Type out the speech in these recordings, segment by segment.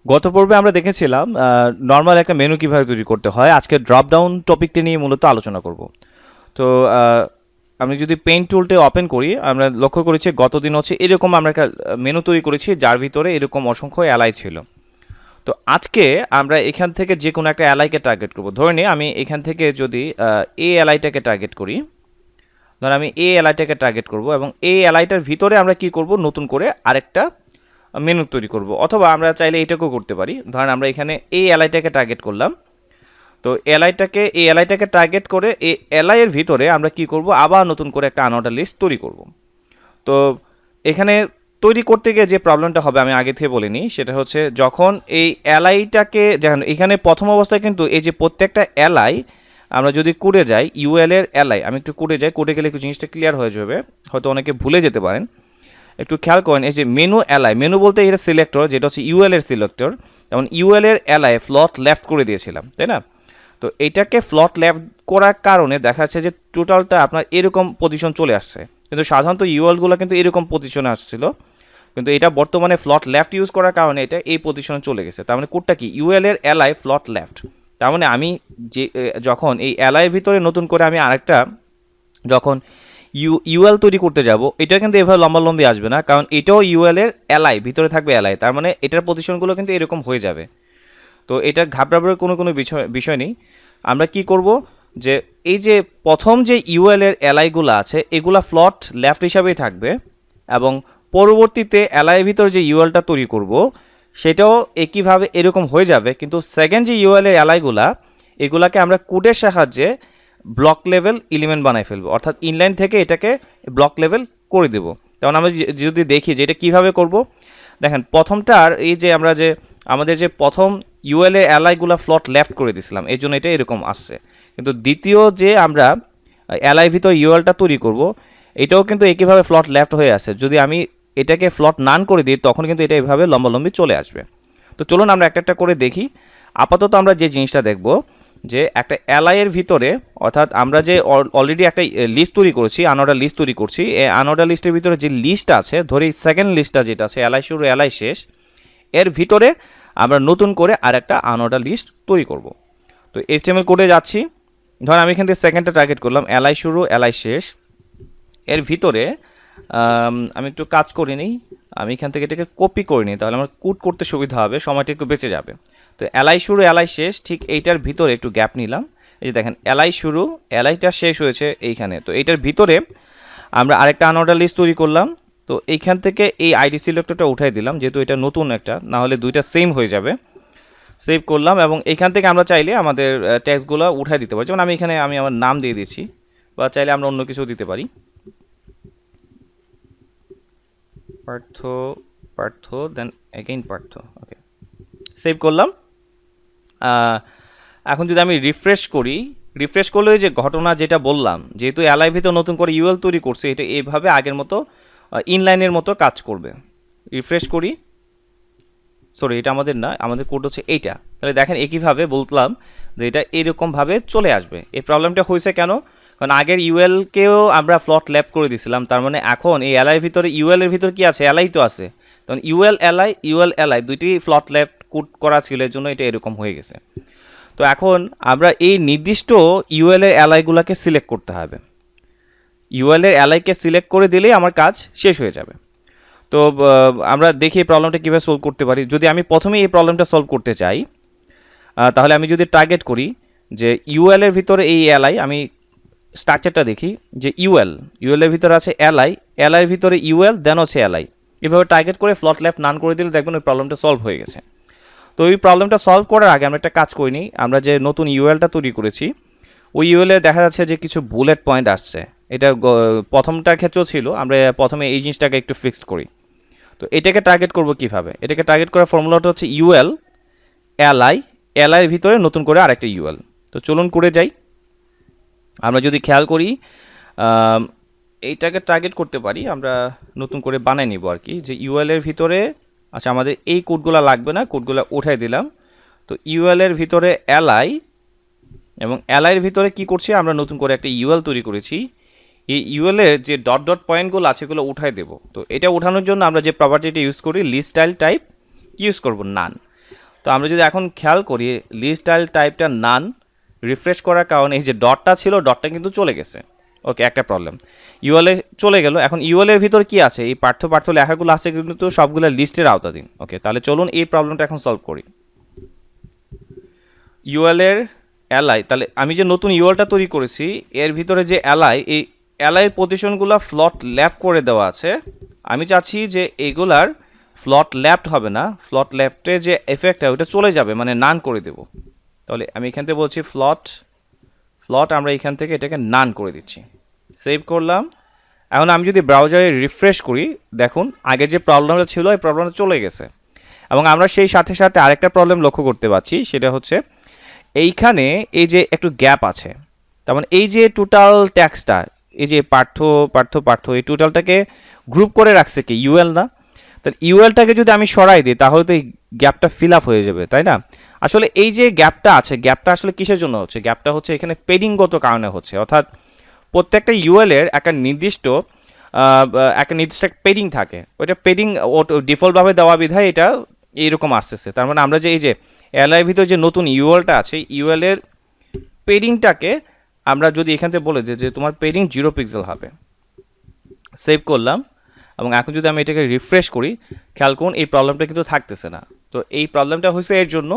গত পর্বে আমরা দেখেছিলাম নর্মাল একটা মেনু কিভাবে তৈরি করতে হয়। আজকে ড্রপ ডাউন টপিকটি নিয়ে মূলত আলোচনা করব। তো আমি যদি পেইন্ট টুলটি ওপেন করি, আমরা লক্ষ্য করেছি গতদিন হচ্ছে এরকম আমরা একটা মেনু তৈরি করেছি যার ভিতরে এরকম অসংখ্য এলআই ছিল। তো আজকে আমরা এখান থেকে যে কোনো একটা এলআইকে টার্গেট করব। ধরে নিই আমি এখান থেকে যদি এ এলআইটাকে টার্গেট করি, ধর আমি এ এলআইটাকে টার্গেট করব এবং এই এলআইটার ভিতরে আমরা কি করব, নতুন করে আরেকটা মেনু তৈরি করব। অথবা আমরা চাইলে এটাকেও করতে পারি। ধরেন আমরা এখানে এই এলআইটাকে টার্গেট করলাম। তো এই এলআইটাকে টার্গেট করে এই এলআই এর ভিতরে আমরা কি করব, আবার নতুন করে একটা আনঅর্ডার লিস্ট তৈরি করব। তো এখানে তৈরি করতে গিয়ে যে প্রবলেমটা হবে আমি আগে থেকে বলিনি, সেটা হচ্ছে যখন এই এলআইটাকে দেখেন এখানে প্রথম অবস্থায় কিন্তু এই যে প্রত্যেকটা এলআই আমরা যদি কোডে যাই, ইউএল এর এলআই, আমি একটু কোডে যাই, কোডে গেলে একটু জিনিসটা ক্লিয়ার হয়ে যাবে, হয়তো অনেকে ভুলে যেতে পারেন। একটু খেয়াল করেন, এই যে মেনু এলআই, মেনু বলতে এটা সিলেক্টর, যেটা হচ্ছে ইউএল এর সিলেক্টর, যেমন ইউএল এর এলআই ফ্লট লেফট করে দিয়েছিলাম, তাই না? তো এটাকে ফ্লট লেফট করার কারণে দেখা যাচ্ছে যে টোটালটা আপনার এরকম পজিশন চলে আসছে, কিন্তু সাধারণত ইউএলগুলো কিন্তু এরকম পজিশনে আসছিল, কিন্তু এটা বর্তমানে ফ্লট লেফট ইউজ করার কারণে এটা এই পজিশনে চলে গেছে। তার মানে কোডটা কি, ইউএল এর এলআই ফ্লট লেফট। তার মানে আমি যে যখন এই এলআই এর ভিতরে নতুন করে আমি আরেকটা যখন ইউএল তৈরি করতে যাব, এটা কিন্তু এভাবে লম্বালম্বি আসবে না, কারণ এটাও ইউএল এর এলআই, ভিতরে থাকবে এলআই, তার মানে এটার পজিশনগুলো কিন্তু এরকম হয়ে যাবে। তো এটা ঘাবড়াবার কোনো বিষয় নেই। আমরা কি করব, যে এই যে প্রথম যে ইউএল এর এলআইগুলো আছে এগুলা ফ্লট লেফট হিসাবেই থাকবে, এবং পরবর্তীতে এলআইয়ের ভিতর যে ইউএলটা তৈরি করব সেটাও একইভাবে এরকম হয়ে যাবে, কিন্তু সেকেন্ড যে ইউএল এর এলআইগুলা এগুলাকে আমরা কোডের সাহায্যে ব্লক লেভেল এলিমেন্ট বানাই ফেলবো, অর্থাৎ ইনলাইন থেকে এটাকে ব্লক লেভেল করে দেব। যেমন আমরা যদি দেখি যে এটা কীভাবে করব, দেখেন প্রথমটার এই যে আমরা যে আমাদের যে প্রথম ইউএল এ এলআইগুলো ফ্লট লেফট করে দিয়েছিলাম, এই জন্য এটা এরকম আসছে। কিন্তু দ্বিতীয় যে আমরা এলআই ভিতর ইউএলটা তৈরি করব, এটাও কিন্তু একইভাবে ফ্লট লেফট হয়ে আসছে। যদি আমি এটাকে ফ্লট নান করে দিই তখন কিন্তু এটা এভাবে লম্বালম্বি চলে আসবে। তো চলুন আমরা একটা একটা করে দেখি। আপাতত আমরা যে জিনিসটা দেখব, যে একটা এলআই এর ভিতরে, অর্থাৎ আমরা যে অলরেডি একটা লিস্ট তৈরি করছি, আনঅর্ডার লিস্ট তৈরি করছি, এই আনঅর্ডার লিস্টের ভিতরে যে লিস্ট আছে, ধরি সেকেন্ড লিস্টটা যেটা আছে এলআই শুরু এলআই শেষ, এর ভিতরে আমরা নতুন করে আর একটা আনঅর্ডার লিস্ট তৈরি করব। তো এইচটিএমএল কোডে যাচ্ছি, ধর আমি এখান থেকে সেকেন্ডটা টার্গেট করলাম, এলআই শুরু এলআই শেষ, এর ভিতরে আমি একটু কাজ করে নিই, আমি এখান থেকে এটাকে কপি করে নিই, তাহলে আমার কোড করতে সুবিধা হবে, সময়টা একটু বেঁচে যাবে। তো এলআই শুরু এলআই শেষ, ঠিক এইটার ভিতরে একটু গ্যাপ নিলাম, এই যে দেখেন এলআই শুরু এলআইটা শেষ হয়েছে এইখানে। তো এইটার ভিতরে আমরা আরেকটা আনঅর্ডার লিস্ট তৈরি করলাম। তো এইখান থেকে এই আইডি সিলেক্টরটা উঠাই দিলাম, যেহেতু এটা নতুন একটা, না হলে দুইটা সেম হয়ে যাবে। সেভ করলাম এবং এইখান থেকে আমরা চাইলে আমাদের ট্যাক্সগুলো উঠাই দিতে পারি, যেমন আমি এখানে আমার নাম দিয়ে দিচ্ছি, বা চাইলে আমরা অন্য কিছু দিতে পারি, পার্থ, পার্থ দেন এগেইন পার্থ। ওকে, সেভ করলাম। এখন যদি আমি রিফ্রেশ করি, রিফ্রেশ করলে যে ঘটনা যেটা বললাম, যেহেতু এলআই ভিতর নতুন করে ইউএল তৈরি করছে, এটা এইভাবে আগের মতো ইনলাইনের মতো কাজ করবে। রিফ্রেশ করি, সরি এটা আমাদের না, আমাদের কোড হচ্ছে এইটা। তাহলে দেখেন একইভাবে বললাম যে এটা এরকমভাবে চলে আসবে। এই প্রবলেমটা হয়েছে কেন, কারণ আগের ইউএলকেও আমরা ফ্লট ল্যাপ করে দিয়েছিলাম, তার মানে এখন এই এলআই ভিতরে ইউএল এর ভিতরে কি আছে, এলআই তো আছে, তখন ইউএল এলআই দুইটি ফ্লট ল্যাপ কোড করা ছিল, এর জন্য এটা এরকম হয়ে গেছে। তো এখন আমরা এই নির্দিষ্ট ইউএল এর এলআইগুলোকে সিলেক্ট করতে হবে, ইউএল এর এলআইকে সিলেক্ট করে দিলেই আমার কাজ শেষ হয়ে যাবে। তো আমরা দেখি এই প্রবলেমটা কীভাবে সলভ করতে পারি। যদি আমি প্রথমেই এই প্রবলেমটা সলভ করতে চাই, তাহলে আমি যদি টার্গেট করি যে ইউএল এর ভিতরে এই এলআই, আমি স্ট্রাকচারটা দেখি যে ইউএল এর ভিতরে আছে এলআই এর ভিতরে ইউএল দেন হচ্ছে এলআই, এভাবে টার্গেট করে ফ্লট লেফট নান করে দিলে দেখবেন ওই প্রবলেমটা সলভ হয়ে গেছে। তো এই প্রবলেমটা সলভ করার আগে আমরা একটা কাজ করি নিই, আমরা যে নতুন ইউএলটা তৈরি করেছি ওই ইউএলে দেখা যাচ্ছে যে কিছু বুলেট পয়েন্ট আসছে, এটা প্রথমটার ক্ষেত্রেও ছিল। আমরা প্রথমে এই জিনিসটাকে একটু ফিক্সড করি। তো এটাকে টার্গেট করব কিভাবে, এটাকে টার্গেট করার ফর্মুলাটা হচ্ছে ইউএল এলআইয়ের ভিতরে নতুন করে আরেকটা ইউএল। তো চলুন করে যাই। আমরা যদি খেয়াল করি এইটাকে টার্গেট করতে পারি, আমরা নতুন করে বানিয়ে নিব আর কি, যে ইউএল এর ভিতরে, আচ্ছা আমাদের এই কোডগুলো লাগবে না, কোডগুলো উঠাই দিলাম। তো ইউএল এর ভিতরে এলআই, এবং এলআইয়ের ভিতরে কি করছি, আমরা নতুন করে একটা ইউএল তৈরি করেছি, এই ইউএল এর যে ডট ডট পয়েন্টগুলো আছে এগুলো উঠাই দেব। তো এটা উঠানোর জন্য আমরা যে প্রপার্টিটা ইউজ করি লিস্ট স্টাইল টাইপ, কি ইউজ করব, নান। তো আমরা যদি এখন খেয়াল করি লিস্ট স্টাইল টাইপটা নান, রিফ্রেশ করার কারণে এই যে ডটটা ছিল ডটটা কিন্তু চলে গেছে। ওকে, একটা প্রবলেম, ইউএলএ চলে গেল। এখন ইউএলের ভিতর কি আছে, এই পার্থ পার্থ লেখাগুলো আছে কিন্তু সবগুলো লিস্টের আওতাধীন। ওকে, তাহলে চলুন এই প্রবলেমটা এখন সলভ করি। ইউএলের এলআই, তাহলে আমি যে নতুন ইউএলটা তৈরি করেছি এর ভিতরে যে এলআই, এই এলআইয়ের পজিশনগুলো ফ্লট লেফট করে দেওয়া আছে। আমি চাচ্ছি যে এগুলার ফ্লট লেফট হবে না, ফ্লট লেফটে যে এফেক্টটা ওটা চলে যাবে, মানে নান করে দেব। তাহলে আমি এখান থেকে বলছি ফ্লট আমরা এখান থেকে এটাকে নান করে দিচ্ছি, সেভ করলাম। এখন আমি যদি ব্রাউজারে রিফ্রেশ করি, দেখুন আগে যে প্রবলেমটা ছিল এই প্রবলেমটা চলে গেছে। এবং আমরা সেই সাথে সাথে আরেকটা প্রবলেম লক্ষ্য করতে পারছি, সেটা হচ্ছে এইখানে এই যে একটু গ্যাপ আছে। তার মানে এই যে টোটাল ট্যাক্সটা, এই যে পার্থ পার্থ পার্থ, এই টোটালটাকে গ্রুপ করে রাখছে কি ইউএল না? তাহলে ইউএলটাকে যদি আমি সরাই দিই তাহলে তো এই গ্যাপটা ফিল আপ হয়ে যাবে, তাই না? আসলে এই যে গ্যাপটা আছে, গ্যাপটা আসলে কিসের জন্য হচ্ছে? গ্যাপটা হচ্ছে এখানে পেডিংগত কারণে হচ্ছে। অর্থাৎ প্রত্যেকটা ইউএলের একটা নির্দিষ্ট পেডিং থাকে, ওইটা পেডিং ডিফল্টভাবে দেওয়া বিধায় এটা এইরকম আসতেছে। তার মানে আমরা যে এই যে এলআই ভিতর যে নতুন ইউএলটা আছে, ইউএলের পেডিংটাকে আমরা যদি এখান থেকে বলে দিই যে তোমার পেডিং 0 পিক্সেল হবে, সেভ করলাম। এবং এখন যদি আমি এটাকে রিফ্রেশ করি, খেয়াল করুন এই প্রবলেমটা কিন্তু থাকতেছে না। তো এই প্রবলেমটা হয়েছে এর জন্য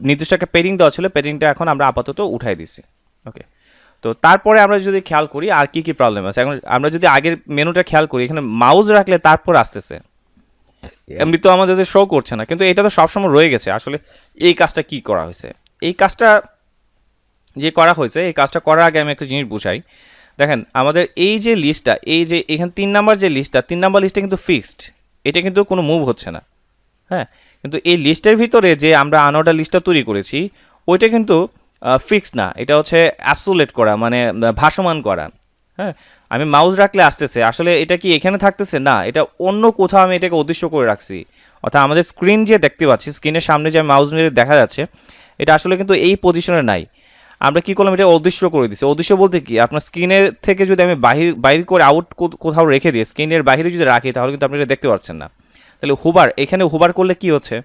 নির্দিষ্ট একটা পেডিং দেওয়া ছিল, পেডিংটা এখন আমরা আপাতত উঠাই দিছি। ওকে, তো তারপরে আমরা যদি খেয়াল করি আর কি কি প্রবলেম আছে। এখন আমরা যদি আগের মেনুটা খেয়াল করি, এখানে মাউস রাখলে তারপর আসতেছে, এমনি তো আমাদের শো করছে না, কিন্তু এটা তো সবসময় রয়ে গেছে। আসলে এই কাজটা কি করা হয়েছে, এই কাজটা যে করা হয়েছে, এই কাজটা করার আগে আমি একটা জিনিস বুঝাই। দেখেন আমাদের এই যে লিস্টটা, এই যে এখানে 3 নাম্বার যে লিস্টটা, 3 নাম্বার লিস্টটা কিন্তু ফিক্সড, এটা কিন্তু কোনো মুভ হচ্ছে না। হ্যাঁ, কিন্তু এই লিস্টের ভিতরে যে আমরা আনঅর্ডার লিস্টটা তৈরি করেছি ওইটা কিন্তু ফিক্সড না, এটা হচ্ছে অ্যাবসোলেট করা, মানে ভাসমান করা। হ্যাঁ, আমি মাউস রাখলে আসতেছে, আসলে এটা কি এখানে থাকতেছে না, এটা অন্য কোথাও আমি এটাকে উদ্দেশ্য করে রাখছি। অর্থাৎ আমাদের স্ক্রিন যে দেখতে পাচ্ছি, স্ক্রিনের সামনে যে মাউস নিয়ে দেখা যাচ্ছে, এটা আসলে কিন্তু এই পজিশনে নাই। আমরা কি করলাম, এটা অদৃশ্য করে দিচ্ছি। অদৃশ্য বলতে কি, আপনার স্ক্রিনের থেকে যদি আমি বাহির করে আউট কোথাও রেখে দিই, স্ক্রিনের বাইরে যদি রাখি তাহলে কিন্তু আপনি এটা দেখতে পাচ্ছেন না। তাহলে এখানে হুবার করলে কি হচ্ছে,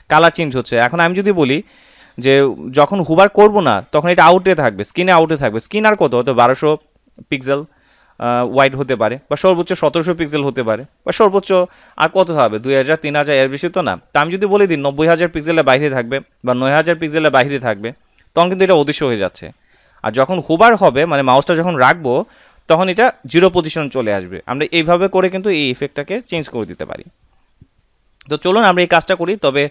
কালার চেঞ্জ হচ্ছে। এখন আমি যদি বলি যে যখন হুবার করব না তখন এটা আউটে থাকবে, স্ক্রিনে আউটে থাকবে। স্ক্রিন আর কত, হয়তো 1200 পিক্সেল ওয়াইড হতে পারে, বা সর্বোচ্চ 1700 পিক্সেল হতে পারে, বা সর্বোচ্চ আর কত হবে, 2000 3000, এর বেশি তো না। তা আমি যদি বলে দিই 90000 পিক্সেলের বাইরে থাকবে বা 9000 পিক্সেলের বাইরে থাকবে, তখন কিন্তু এটা অদৃশ্য হয়ে যাচ্ছে। আর যখন হুবার হবে, মানে মাউসটা যখন রাখবো, তখন এটা 0 পজিশন চলে আসবে। আমরা এইভাবে করে কিন্তু এই ইফেক্টটাকে চেঞ্জ করে দিতে পারি। তো চলুন আমরা এই কাজটা করি। তবে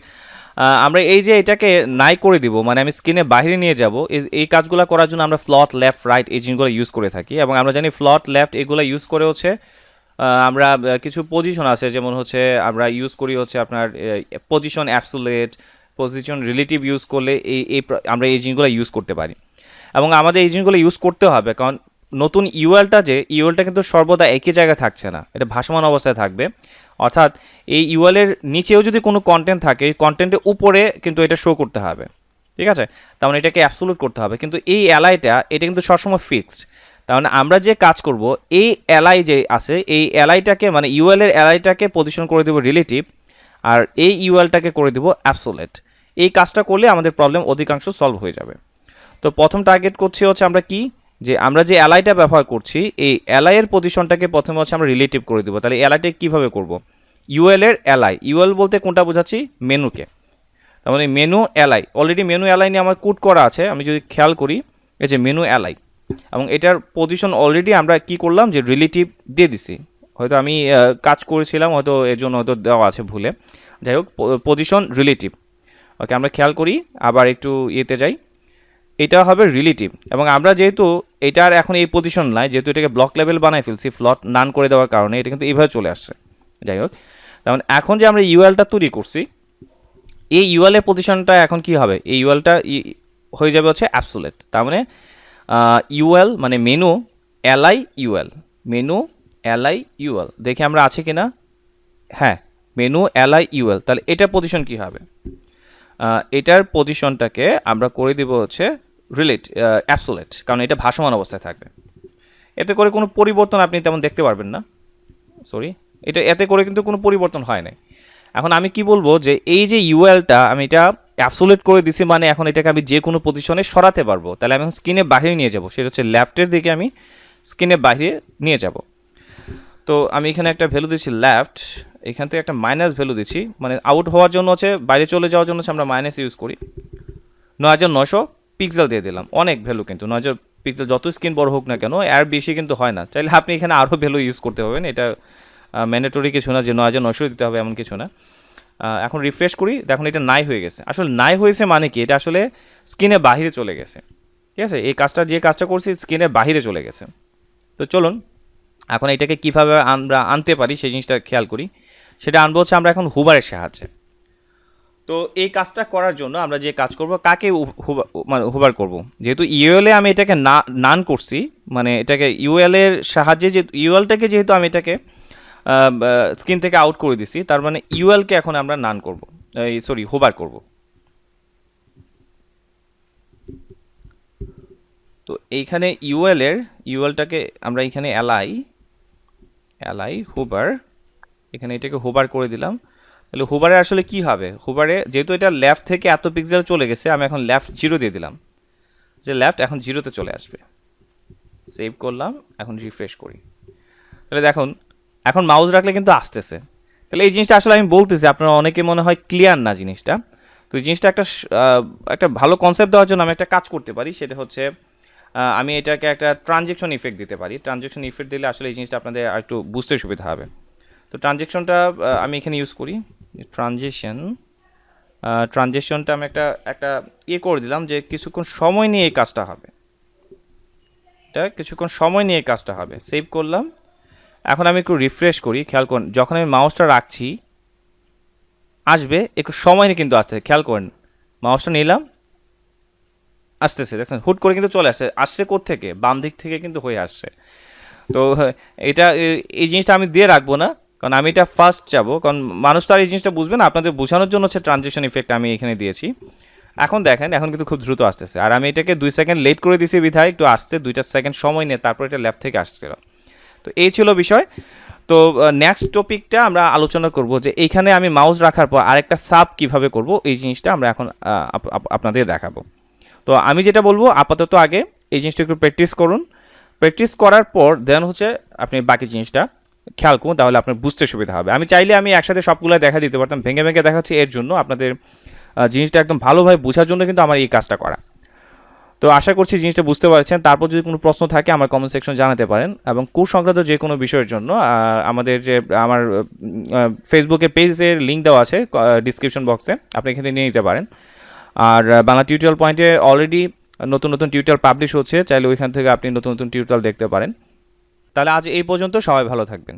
আমরা এই যে এটাকে নাই করে দিব, মানে আমি স্ক্রিনে বাইরে নিয়ে যাব, এই কাজগুলো করার জন্য আমরা ফ্লট লেফট রাইট এই জিনিসগুলো ইউজ করে থাকি। এবং আমরা জানি ফ্লট লেফট এগুলো ইউজ করে হচ্ছে আমরা কিছু পজিশন আছে, যেমন হচ্ছে আমরা ইউজ করি হচ্ছে আপনার পজিশন অ্যাবসোলেট, পজিশন রিলেটিভ ইউজ করলে আমরা এই জিনিসগুলো ইউজ করতে পারি। এবং আমাদের এই জিনিসগুলো ইউজ করতে হবে, কারণ নতুন ইউএলটা কিন্তু সর্বদা একই জায়গায় থাকছে না, এটা ভাসমান অবস্থায় থাকবে। অর্থাৎ এই ইউএলের নিচেও যদি কোনো কন্টেন্ট থাকে, এই কন্টেন্টের উপরে কিন্তু এটা শো করতে হবে, ঠিক আছে? তার মানে এটাকে অ্যাবসোলুট করতে হবে। কিন্তু এই এটা কিন্তু সবসময় ফিক্সড। তার মানে আমরা যে কাজ করব, এই এলআই যে আছে, এই এলআইটাকে মানে ইউএলের এলআইটাকে পজিশন করে দেবো রিলেটিভ, আর এই ইউএলটাকে করে দেবো অ্যাবসোলেট। এই কাজটা করলে আমাদের প্রবলেম অধিকাংশ সলভ হয়ে যাবে। তো প্রথম টার্গেট করছি হচ্ছে আমরা কি, যে আমরা যে এলআইটা ব্যবহার করছি, এই এলআই এর পজিশনটাকে প্রথমে হচ্ছে আমরা রিলেটিভ করে দেবো। তাহলে এলআইটা কীভাবে করব, ইউএল এর এলআই, ইউএল বলতে কোনটা বোঝাচ্ছি, মেনুকে। তার মানে menu LI, already menu LI নিয়ে আমার কোড করা আছে। আমি যদি খেয়াল করি, এই যে মেনু এলআই, এবং এটার পজিশন অলরেডি আমরা কি করলাম, যে রিলেটিভ দিয়ে দিছি। হয়তো আমি কাজ করেছিলাম, হয়তো এর জন্য হয়তো দেওয়া আছে ভুলে। যাই হোক, পজিশন রিলেটিভ। ওকে, আমরা খেয়াল করি, আবার একটু ইয়েতে যাই, এটা হবে রিলেটিভ। এবং আমরা যেহেতু এটার এখন এই পজিশন নাই, যেহেতু এটাকে ব্লক লেভেল বানাই ফেলছি ফ্লট নান করে দেওয়ার কারণে, এটা কিন্তু এইভাবে চলে আসছে। যাই হোক, যেমন এখন যে আমরা ইউএলটা তৈরি করছি, এই ইউএলের পজিশনটা এখন কি হবে, এই ইউএলটা হয়ে যাবে হচ্ছে অ্যাবসোলেট। তার মানে ইউএল মানে menu LI UL, menu LI UL, দেখি আমরা আছে কি না। হ্যাঁ, মেনু এলআই ইউএল। তাহলে এটার পজিশন কি হবে, এটার পজিশনটাকে আমরা করে দেব হচ্ছে অ্যাবসোলেট, কারণ এটা ভাসমান অবস্থায় থাকবে। এতে করে কোনো পরিবর্তন আপনি তেমন দেখতে পারবেন না, সরি, এতে করে কিন্তু কোনো পরিবর্তন হয় না। এখন আমি কি বলবো যে এই যে ইউএলটা আমি এটা অ্যাবসোলিউট করে দিছি, মানে এখন এটাকে আমি যে কোনো পজিশনে সরাতে পারবো। তাহলে আমি এখন স্ক্রিনের বাইরে নিয়ে যাব, সেটা হচ্ছে লেফটের দিকে আমি স্ক্রিনের বাইরে নিয়ে যাব। তো আমি এখানে একটা ভ্যালু দিচ্ছি লেফট, এখান থেকে একটা মাইনাস ভ্যালু দিচ্ছি, মানে আউট হওয়ার জন্য হচ্ছে, বাইরে চলে যাওয়ার জন্য হচ্ছে আমরা মাইনাস ইউজ করি। 9900 পিক্সেল দিয়ে দিলাম, অনেক ভ্যালু কিন্তু 9000 পিক্সেল যত স্ক্রিন বড় হোক না কেন এর বেশি কিন্তু হয় না। চাইলে আপনি এখানে আরও ভ্যালু ইউজ করতে পারবেন, এটা ম্যান্ডেটরি কিছু না যে 9900 দিতে হবে এমন কিছু না। এখন রিফ্রেশ করি, দেখুন এটা নাই হয়ে গেছে। আসলে নাই হয়েছে মানে কি, এটা আসলে স্ক্রিনের বাহিরে চলে গেছে। ঠিক আছে, এই কাজটা যে কাজটা করছি স্ক্রিনের বাহিরে চলে গেছে। তো চলুন এখন এটাকে কীভাবে আমরা আনতে পারি সেই জিনিসটা খেয়াল করি। সেটা আনবো হচ্ছে আমরা এখন হুবারের সাহায্যে। তো এই কাজটা করার জন্য আমরা যে কাজ করব, কাকে মানে হুবার করব, যেহেতু ইউএলে আমি এটাকে নান করছি, মানে এটাকে ইউএল এর সাহায্যে, যে ইউএলটাকে যেহেতু আমি এটাকে স্ক্রিন থেকে আউট করে দিছি, তার মানে ইউএলকে এখন আমরা নান করব, সরি হুবার করব। তো এইখানে ইউএলটাকে আমরা এখানে এলাই হুবার, এখানে এটাকে হুবার করে দিলাম। তাহলে হুবারে আসলে কি হবে, হুবারে যেহেতু এটা লেফট থেকে এত পিক্সেল চলে গেছে, আমি এখন লেফট 0 দিয়ে দিলাম, যে লেফট এখন 0-তে চলে আসবে। সেভ করলাম, এখন রিফ্রেশ করি। তাহলে দেখুন এখন মাউস রাখলে কিন্তু আসতেছে। তাহলে এই জিনিসটা আসলে আমি বলতেছি, আপনারা অনেকে মনে হয় ক্লিয়ার না জিনিসটা। তো এই জিনিসটা একটা ভালো কনসেপ্ট দেওয়ার জন্য আমি একটা কাজ করতে পারি, সেটা হচ্ছে আমি এটাকে একটা ট্রানজেকশন ইফেক্ট দিতে পারি। ট্রানজেকশন ইফেক্ট দিলে আসলে এই জিনিসটা আপনাদের একটু বুঝতে সুবিধা হবে। তো ট্রানজেকশনটা আমি এখানে ইউজ করি, ট্রানজেকশনটা আমি একটা করে দিলাম যে কিছুক্ষণ সময় নিয়ে এই কাজটা হবে, এটা কিছুক্ষণ সময় নিয়ে এই কাজটা হবে। সেভ করলাম, এখন আমি একটু রিফ্রেশ করি, খেয়াল করুন যখন আমি মাউসটা রাখছি আসবে, একটু সময় নিয়ে কিন্তু আসছে, খেয়াল করেন মাউসটা নিলাম আসতেছে, দেখছেন হুট করে কিন্তু চলে আসছে কোত্থেকে, বাম দিক থেকে কিন্তু হয়ে আসছে। তো এটা এই জিনিসটা আমি দিয়ে রাখবো না, কারণ আমি এটা ফার্স্ট যাবো, কারণ মানুষ তো আর এই জিনিসটা বুঝবে না, আপনাদের বোঝানোর জন্য হচ্ছে ট্রানজেকশন ইফেক্ট আমি এখানে দিয়েছি। এখন দেখেন এখন কিন্তু খুব দ্রুত আসতেছে, আর আমি এটাকে 2 সেকেন্ড লেট করে দিয়েছি বিধায় একটু আসতে 2টা সেকেন্ড সময় নিয়ে তারপর এটা লেফট থেকে আসছিল। তো এই ছিল বিষয়। তো নেক্সট টপিকটা আমরা আলোচনা করব যে এইখানে আমি মাউস রাখার পর আরেকটা সাব কিভাবে করব, এই জিনিসটা আমরা এখন আপনাদের দেখাবো। তো আমি যেটা বলবো আপাতত আগে এই জিনিসটা একটু প্র্যাকটিস করুন, প্র্যাকটিস করার পর দেন হচ্ছে আপনি বাকি জিনিসটা খেয়াল করুন, তাহলে আপনার বুঝতে সুবিধা হবে। আমি চাইলে আমি একসাথে সবগুলো দেখা দিতে পারতাম, ভেঙে ভেঙে দেখাচ্ছি এর জন্য আপনাদের জিনিসটা একদম ভালোভাবে বোঝার জন্য কিন্তু আমার এই কাজটা করা। তো আশা করছি জিনিসটা বুঝতে পারছেন। তারপর যদি কোনো প্রশ্ন থাকে আমার কমেন্ট সেকশন জানাতে পারেন, এবং কোর্স সংক্রান্ত যে কোনো বিষয়ের জন্য আমার ফেসবুকে পেজের লিঙ্ক দেওয়া আছে ডিসক্রিপশন বক্সে, আপনি এখানে নিয়ে নিতে পারেন। আর বাংলা টিউটোরিয়াল পয়েন্টে অলরেডি নতুন নতুন টিউটোরিয়াল পাবলিশ হচ্ছে, চাইলে ওইখান থেকে আপনি নতুন নতুন টিউটোরিয়াল দেখতে পারেন। তাহলে আজ এই পর্যন্ত, সবাই ভালো থাকবেন।